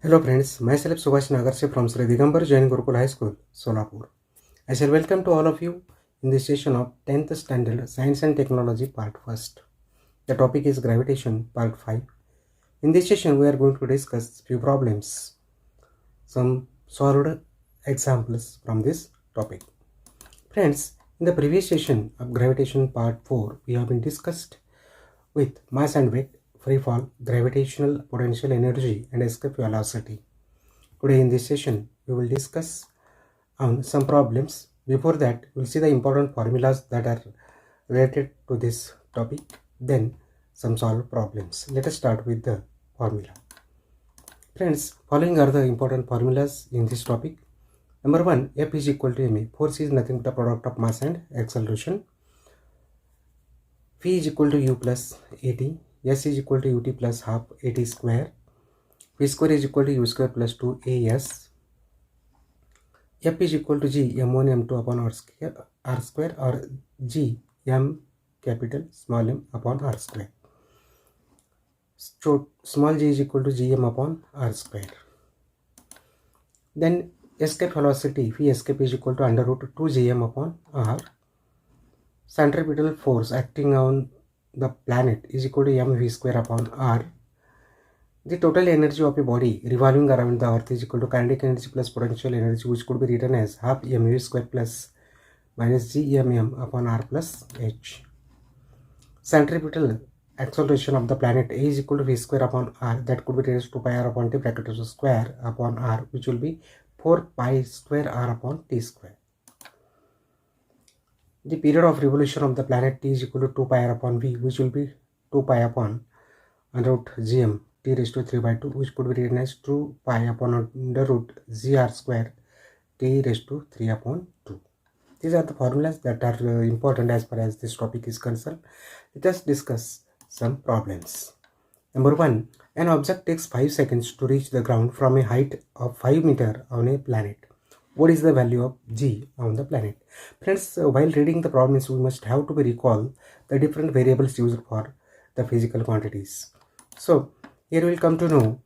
Hello friends, myself Subhash Nagarse from Sri Digambar Jain Gurukul High School, Solapur. I shall welcome to all of you in this session of 10th Standard Science and Technology Part 1st. The topic is Gravitation Part 5. In this session we are going to discuss few problems, some solved examples from this topic. Friends, in the previous session of Gravitation Part 4, we have been discussed with mass and weight, free fall, gravitational potential energy and escape velocity. Today in this session, we will discuss on some problems. Before that, we'll see the important formulas that are related to this topic, then some solved problems. Let us start with the formula. Friends, following are the important formulas in this topic. Number 1, F is equal to ma. Force is nothing but the product of mass and acceleration. Phi is equal to u plus at. S is equal to ut plus half at square. P square is equal to u square plus 2as. F is equal to g m1 m2 upon r square or g m capital small m upon r square. So small g is equal to gm upon r square. Then escape velocity, phi escape is equal to under root 2 gm upon r. Centripetal force acting on the planet is equal to mv square upon r. The total energy of a body revolving around the earth is equal to kinetic energy plus potential energy, which could be written as half mv square plus minus gmm upon r plus h. Centripetal acceleration of the planet A is equal to v square upon r, that could be raised to pi r upon t bracket square upon r, which will be 4 pi square r upon t square. The period of revolution of the planet T is equal to 2 pi r upon v, which will be 2 pi upon under root gm t raised to 3 by 2, which could be written as 2 pi upon under root gr square t raised to 3 upon 2. These are the formulas that are important as far as this topic is concerned. Let us discuss some problems. Number 1, an object takes 5 seconds to reach the ground from a height of 5 meters on a planet. What is the value of g on the planet? Friends, while reading the problems, we must have to recall the different variables used for the physical quantities. So here we will come to know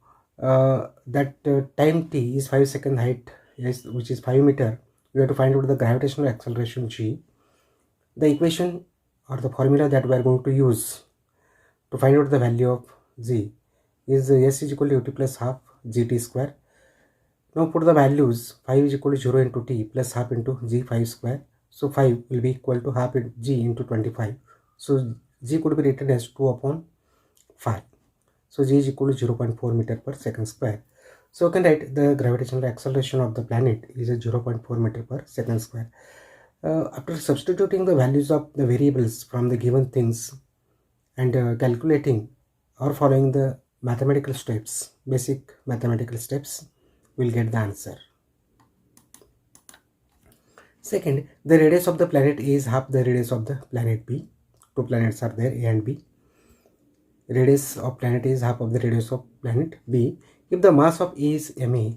that time t is 5 second, height which is 5 meters. We have to find out the gravitational acceleration g. The equation or the formula that we are going to use to find out the value of g is s is equal to ut plus half gt square. Now put the values. 5 is equal to 0 into t plus half into g5 square. So 5 will be equal to half g into 25. So g could be written as 2 upon 5. So g is equal to 0.4 meter per second square. So we can write the gravitational acceleration of the planet is a 0.4 meter per second square. After substituting the values of the variables from the given things and calculating or following the mathematical steps, basic mathematical steps, we'll get the answer. Second, the radius of the planet A is half the radius of the planet B. Two planets are there, A and B. Radius of planet A is half of the radius of planet B. If the mass of A is ma,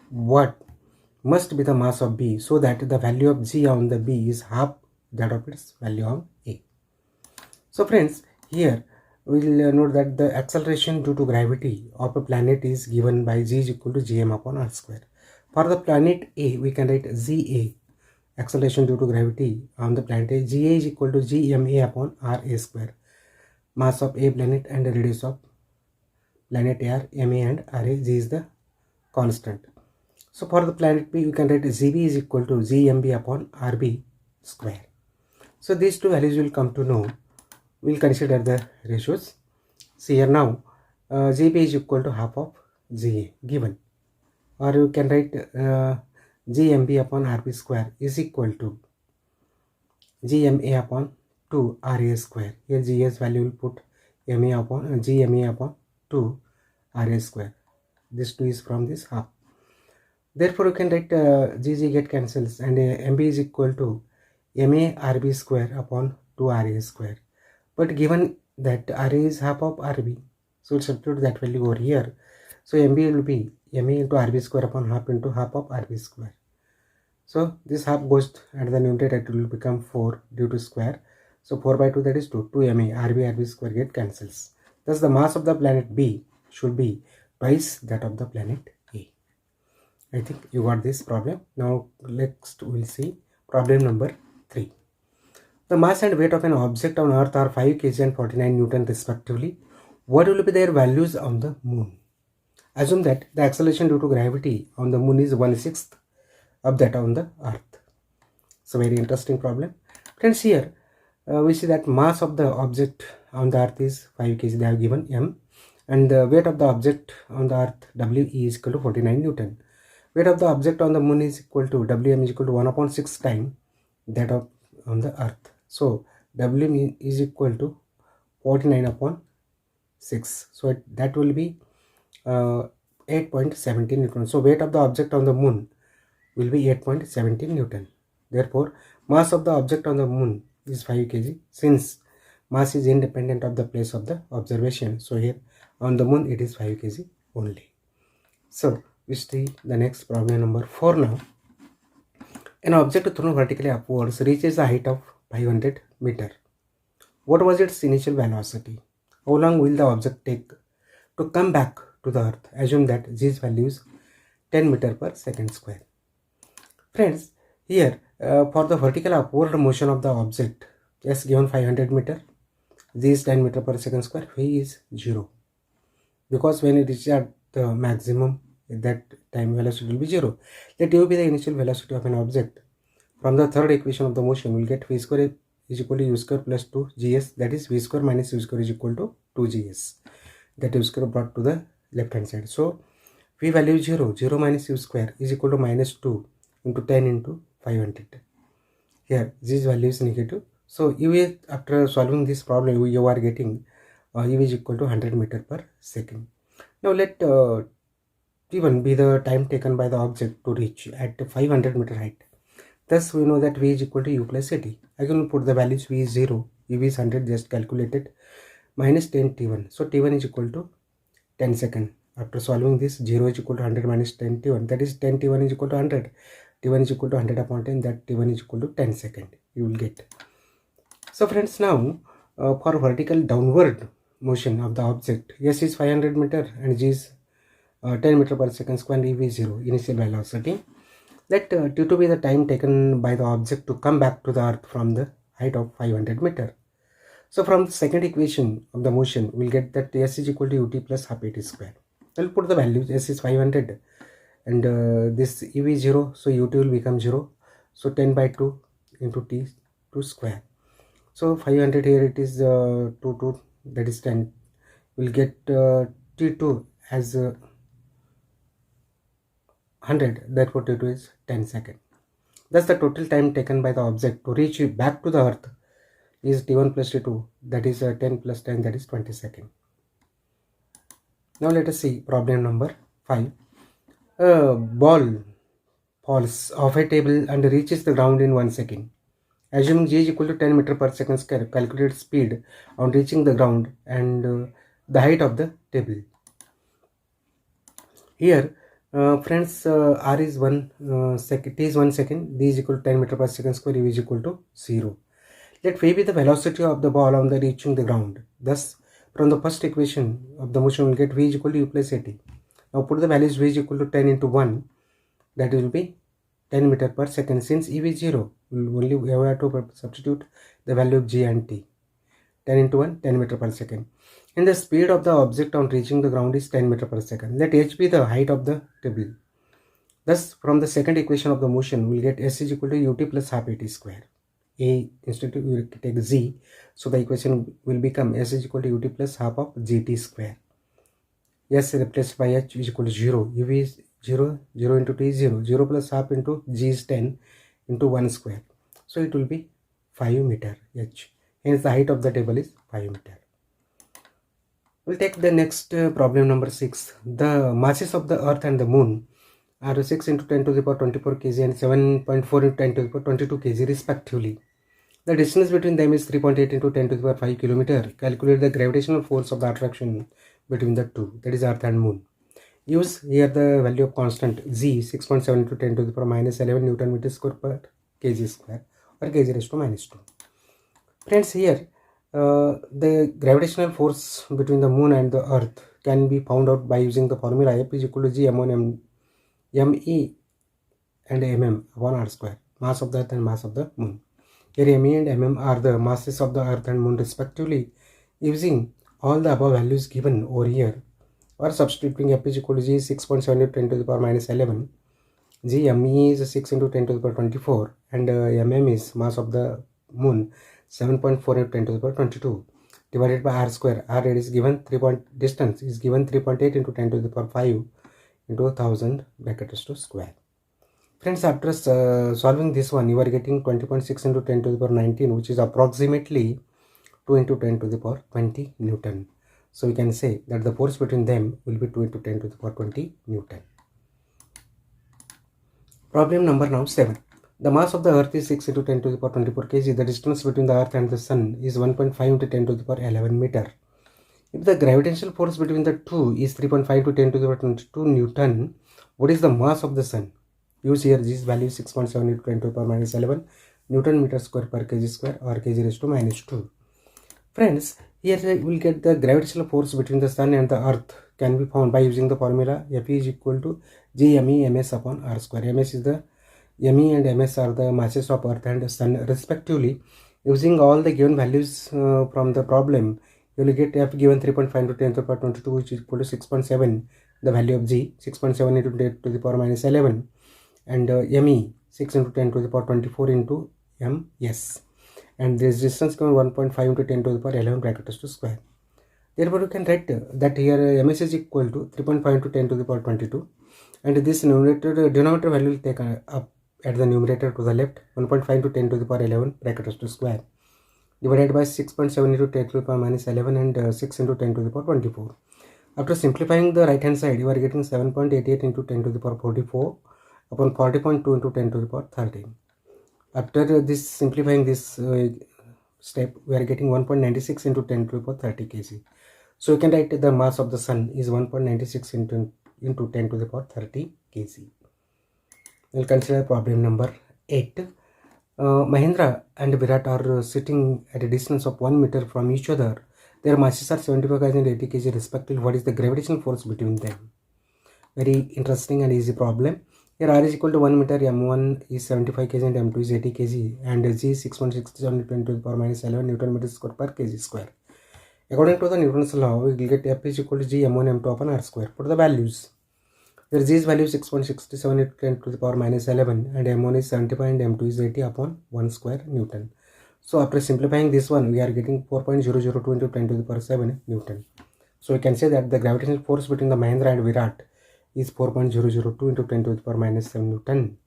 what must be the mass of B so that the value of g on the B is half that of its value on A? So friends, here we will note that the acceleration due to gravity of a planet is given by g is equal to gm upon r square. For the planet A, we can write Za, acceleration due to gravity on the planet A. Ga is equal to gma upon ra square. Mass of A planet and the radius of planet A are ma and ra. G is the constant. So for the planet B, we can write Gb is equal to gmb upon rb square. So these two values will come to know. We'll consider the ratios. See here now, Gb is equal to half of Ga given, or you can write gmb upon rb square is equal to gma upon 2 ra square. Here G's value will put ma upon gma upon 2 ra square. This 2 is from this half. Therefore, you can write gg get cancels and mb is equal to ma rb square upon 2 ra square. But given that ra is half of rb, so we'll substitute that value over here. So mb will be ma into rb square upon half into half of rb square. So this half goes and the numerator, it will become 4 due to square. So 4 by 2, that is 2 ma rb square get cancels. Thus the mass of the planet B should be twice that of the planet A. I think you got this problem. Now next we'll see problem number 3. The mass and weight of an object on earth are 5 kg and 49 Newton respectively. What will be their values on the moon? Assume that the acceleration due to gravity on the moon is 1/6 of that on the earth. It's a very interesting problem. Friends, here we see that mass of the object on the earth is 5 kg. They have given m, and the weight of the object on the earth W is equal to 49 Newton. Weight of the object on the moon is equal to Wm is equal to 1/6 time that of on the earth. So Wm is equal to 49/6. So that will be 8.17 Newton. So weight of the object on the moon will be 8.17 Newton. Therefore, mass of the object on the moon is 5 kg, since mass is independent of the place of the observation. So here on the moon it is 5 kg only. So we see the next problem number 4 now. An object thrown vertically upwards reaches the height of 500 meter. What was its initial velocity? How long will the object take to come back to the earth? Assume that G's value is 10 meter per second square. Friends, here for the vertical upward motion of the object, S given 500 meter, G is 10 meter per second square, V is 0. Because when it reaches at the maximum, that time velocity will be 0. Let U be the initial velocity of an object. From the third equation of the motion, we will get V square is equal to U square plus 2GS, that is V square minus U square is equal to 2GS. That U square brought to the left hand side. So V value is 0. 0 minus U square is equal to minus 2 into 10 into 500. Here G's value is negative. So U is, after solving this problem, you are getting U is equal to 100 meter per second. Now let T1 be the time taken by the object to reach at 500 meter height. Thus we know that V is equal to U plus AT. I can put the values. V is 0, U is 100, just calculated, minus 10 T1. So T1 is equal to 10 second. After solving this, 0 is equal to 100 minus 10 T1, that is 10 T1 is equal to 100. T1 is equal to 100 upon 10, that T1 is equal to 10 second. You will get. So friends, now for vertical downward motion of the object, S is 500 meter and G is 10 meter per second square, and E is 0, initial velocity. Let T2 be the time taken by the object to come back to the earth from the height of 500 meter. So from the second equation of the motion, we'll get that S is equal to Ut plus half AT square. I'll put the values. S is 500 and this EV is 0, so Ut will become 0. So 10 by 2 into T2 square. So 500 here it is 2, that is 10. We'll get T2 as 100, therefore T2 is 10 seconds. Thus the total time taken by the object to reach back to the earth is T1 plus T2, that is 10 plus 10, that is 20 seconds. Now let us see problem number 5. A ball falls off a table and reaches the ground in 1 second. Assuming G is equal to 10 meter per second square, calculate speed on reaching the ground and the height of the table. Here friends, R is 1 second, T is 1 second, D is equal to 10 meter per second square, U is equal to 0. Let V be the velocity of the ball on the reaching the ground. Thus from the first equation of the motion, we will get V is equal to U plus AT. Now put the values. V is equal to 10 into 1, that will be 10 meter per second. Since E is 0, we only have to substitute the value of G and T. 10 into 1, 10 meter per second. And the speed of the object on reaching the ground is 10 meter per second. Let H be the height of the table. Thus from the second equation of the motion, we will get S is equal to Ut plus half AT square. A instead we will take Z, so the equation will become S is equal to Ut plus half of GT square. S replaced by H is equal to 0. U is 0, 0 into T is 0. 0 plus half into G is 10 into 1 square. So it will be 5 meter H. Hence the height of the table is 5 meter. We'll take the next problem number 6. The masses of the earth and the moon are 6 into 10 to the power 24 kg and 7.4 into 10 to the power 22 kg respectively. The distance between them is 3.8 into 10 to the power 5 kilometer. Calculate the gravitational force of the attraction between the two, that is earth and moon. Use here the value of constant Z, 6.7 into 10 to the power minus 11 Newton meter square per kg square, or kg raised to minus 2. Friends, here the gravitational force between the moon and the earth can be found out by using the formula F is equal to G M1 ME and mm upon r square, mass of the earth and mass of the moon. Here ME and mm are the masses of the earth and moon respectively. Using all the above values given over here, or substituting F is equal to G is 6.7 into 10 to the power minus 11, G ME is 6 into 10 to the power 24, and mm is mass of the moon 7.4 into 10 to the power 22, divided by r square. R is given 3 distance is given 3.8 into 10 to the power 5 into 1000 bracket to square. Friends, after solving this one, you are getting 20.6 into 10 to the power 19, which is approximately 2 into 10 to the power 20 Newton. So we can say that the force between them will be 2 into 10 to the power 20 Newton. Problem number now 7. The mass of the earth is 6 into 10 to the power 24 kg. The distance between the earth and the sun is 1.5 into 10 to the power 11 meter. If the gravitational force between the two is 3.5 to 10 to the power 22 Newton, what is the mass of the sun? Use here this value 6.7 into 10 to the power minus 11 Newton meter square per kg square, or kg raised to minus 2. Friends, here we will get the gravitational force between the sun and the earth can be found by using the formula F is equal to Gme ms upon r square. Ms is the Me and ms are the masses of earth and sun respectively. Using all the given values from the problem, you will get F given 3.5 to 10 to the power 22, which is equal to 6.7, the value of G 6.7 into 10 to the power minus 11, and Me 6 into 10 to the power 24 into ms, and this distance given 1.5 into 10 to the power 11 bracket to square. Therefore, you can write that here ms is equal to 3.5 into 10 to the power 22, and this denominator value will take up at the numerator to the left, 1.5 into 10 to the power 11 bracket to square, divided by 6.7 into 10 to the power minus 11 and 6 into 10 to the power 24. After simplifying the right hand side, you are getting 7.88 into 10 to the power 44 upon 40.2 into 10 to the power 13. After this simplifying this step, we are getting 1.96 into 10 to the power 30 kg. So you can write the mass of the sun is 1.96 into 10 to the power 30 kg. We'll consider problem number 8. Mahendra and Virat are sitting at a distance of 1 meter from each other. Their masses are 75 kg and 80 kg respectively. What is the gravitational force between them? Very interesting and easy problem. Here R is equal to 1 meter, M1 is 75 kg and M2 is 80 kg, and G is 6.67 10 to the power minus 11 Newton meter square per kg square. According to the Newton's law, we will get F is equal to G M1 M2 upon R square. Put the values. Here G's value is 6.67 into 10 to the power minus 11, and M1 is 75 and M2 is 80 upon 1 square Newton. So after simplifying this one, we are getting 4.002 into 10 to the power 7 Newton. So we can say that the gravitational force between the Mahendra and Virat is 4.002 into 10 to the power minus 7 Newton.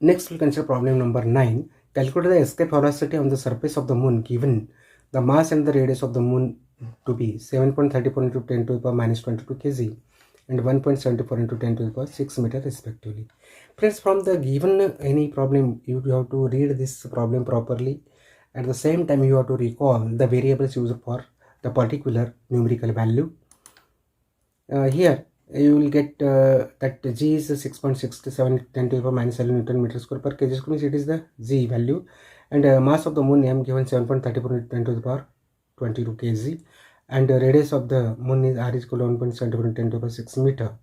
Next, we'll consider problem number 9. Calculate the escape velocity on the surface of the moon given the mass and the radius of the moon to be 7.34 into 10 to the power minus 22 kg and 1.74 into 10 to the power 6 meter respectively. Friends, from the given any problem, you have to read this problem properly. At the same time, you have to recall the variables used for the particular numerical value. Here you will get that G is 6.67 10 to the power minus 11 Newton meter square per kg square, means it is the G value, and mass of the moon M given 7.34 into 10 to the power 22 kg, and radius of the moon is R is equal to 1.74 into 10 to the power 6 meter.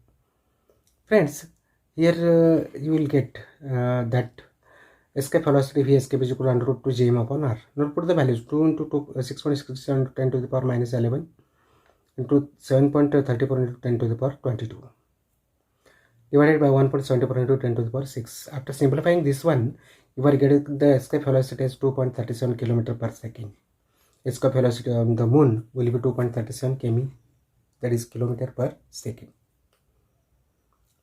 Friends, here you will get that escape velocity V escape is equal to under root 2 Gm upon R. Now put the values 2 into 6.67 into 10 to the power minus 11 into 7.34 into 10 to the power 22 divided by 1.74 into 10 to the power 6. After simplifying this one, you are getting the escape velocity as 2.37 km per second. Escape velocity on the moon will be 2.37 km, that is kilometer per second.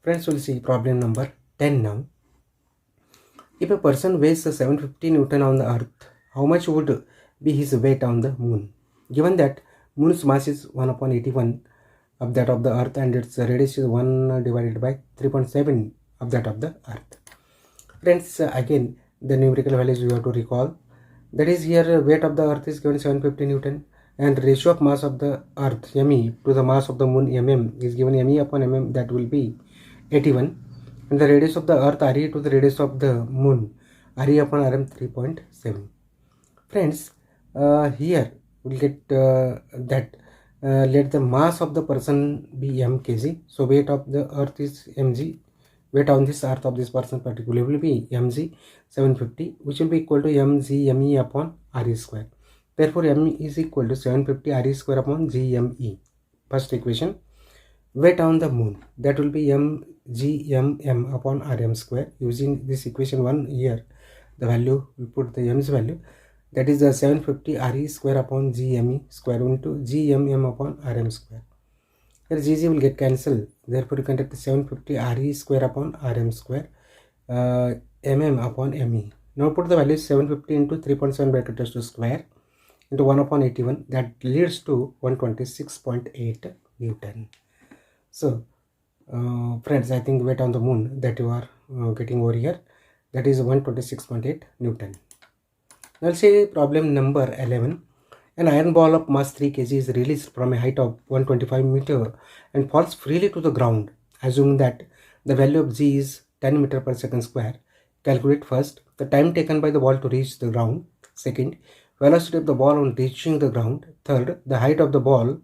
Friends, we'll see problem number 10 now. If a person weighs 750 Newton on the earth, how much would be his weight on the moon? Given that moon's mass is 1 upon 81 of that of the earth and its radius is 1 divided by 3.7 of that of the earth. Friends, again the numerical values you have to recall. That is, here weight of the earth is given 750 Newton and ratio of mass of the earth Me to the mass of the moon mm is given Me upon mm, that will be 81, and the radius of the earth Re to the radius of the moon Re upon Rm 3.7. Friends, here we'll get that let the mass of the person be m kg. So weight of the earth is mg. Weight on this earth of this person particularly will be mg 750, which will be equal to mg me upon re square. Therefore m is equal to 750 re square upon gme. First equation. Weight on the moon, that will be mgmm upon rm square. Using this equation 1 here, the value we put the m's value, that is the 750 re square upon gme square into gmm upon rm square. Here gg will get cancelled, therefore you can take the 750 re square upon rm square mm upon me. Now put the value 750 into 3.7 bracket raised to square into 1 upon 81, that leads to 126.8 Newton. So friends, I think weight on the moon that you are getting over here, that is 126.8 Newton. Now let's say problem number 11. An iron ball of mass 3 kg is released from a height of 125 meter and falls freely to the ground. Assume that the value of g is 10 meter per second square. Calculate first the time taken by the ball to reach the ground. Second, velocity of the ball on reaching the ground. Third, the height of the ball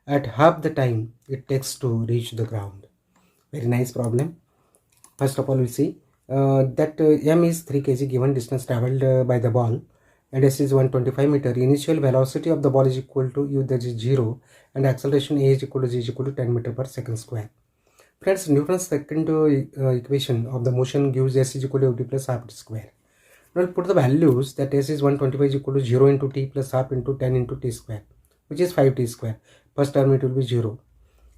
at half the time it takes to reach the ground. Very nice problem. First of all, we see that m is 3 kg given distance traveled by the ball, and s is 125 meter. Initial velocity of the ball is equal to u, that is 0, and acceleration a is equal to g is equal to 10 meter per second square. Friends, Newton's second equation of the motion gives s is equal to t plus half t square. Now put the values that s is 125 is equal to 0 into t plus half into 10 into t square, which is 5t square. First term it will be 0.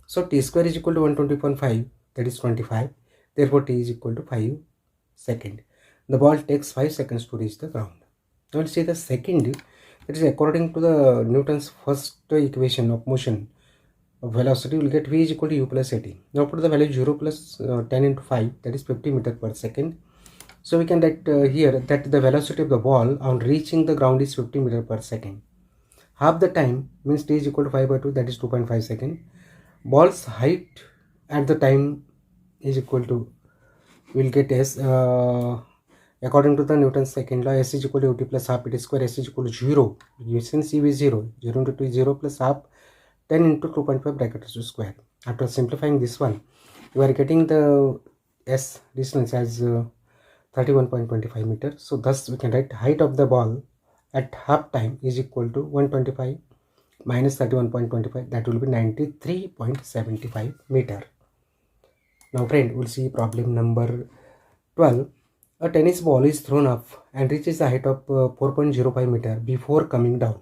So t square is equal to 120.5, that is 25. Therefore t is equal to 5 seconds. The ball takes 5 seconds to reach the ground. Now let's see the second. That is according to the Newton's first equation of motion of velocity, will get v is equal to u plus at. Now put the value 0 plus 10 into 5, that is 50 meter per second. So we can write here that the velocity of the ball on reaching the ground is 50 meter per second. Half the time means t is equal to 5 by 2, that is 2.5 seconds. Ball's height at the time is equal to, we'll get s according to the Newton's second law, s is equal to ut plus half t square, s is equal to 0. Since u is 0, 0 into 2 is 0 plus half 10 into 2.5 bracket raised to square. After simplifying this one, you are getting the s distance as 31.25 meters. So thus we can write height of the ball at half time is equal to 125 minus 31.25, that will be 93.75 meter. Now friend, we'll see problem number 12. A tennis ball is thrown up and reaches a height of 4.05 meter before coming down.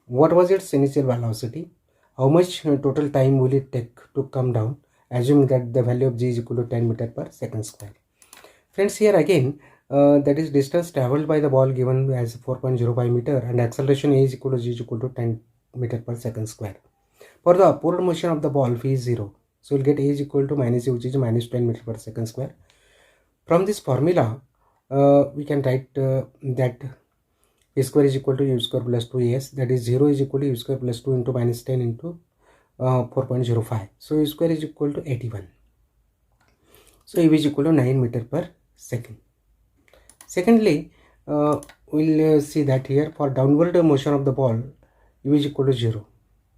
What was its initial velocity? How much total time will it take to come down, assuming that the value of g is equal to 10 meter per second square? Friends, here again, that is distance traveled by the ball given as 4.05 meter and acceleration a is equal to g is equal to 10 meter per second square. For the upward motion of the ball, v is 0. So we'll get a is equal to minus u, which is minus 10 meter per second square. From this formula, we can write that a square is equal to u square plus 2as, that is 0 is equal to u square plus 2 into minus 10 into 4.05. So u square is equal to 81. So u is equal to 9 meter per second. Secondly, we'll see that here for downward motion of the ball, u is equal to 0.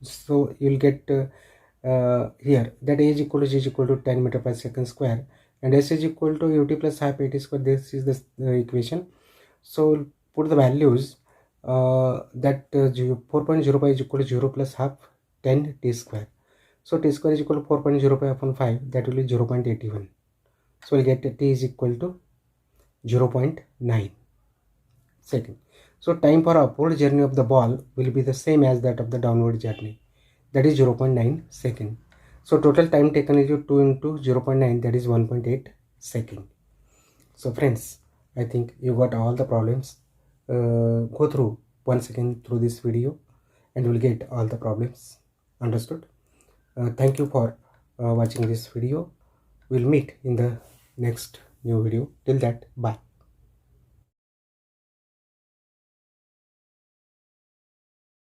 So you'll get here that a is equal to g is equal to 10 meter per second square, and s is equal to ut plus half at square. This is the equation. So put the values that 4.05 is equal to 0 plus half 10 t square. So t square is equal to 4.05 upon 5, that will be 0.81. So we'll get t is equal to 0.9 second. So time for upward journey of the ball will be the same as that of the downward journey, that is 0.9 second. So total time taken is 2 into 0.9, that is 1.8 second. So friends, I think you got all the problems. Go through once again through this video and you will get all the problems understood. Thank you for watching this video. We'll meet in the next new video. Till that, bye.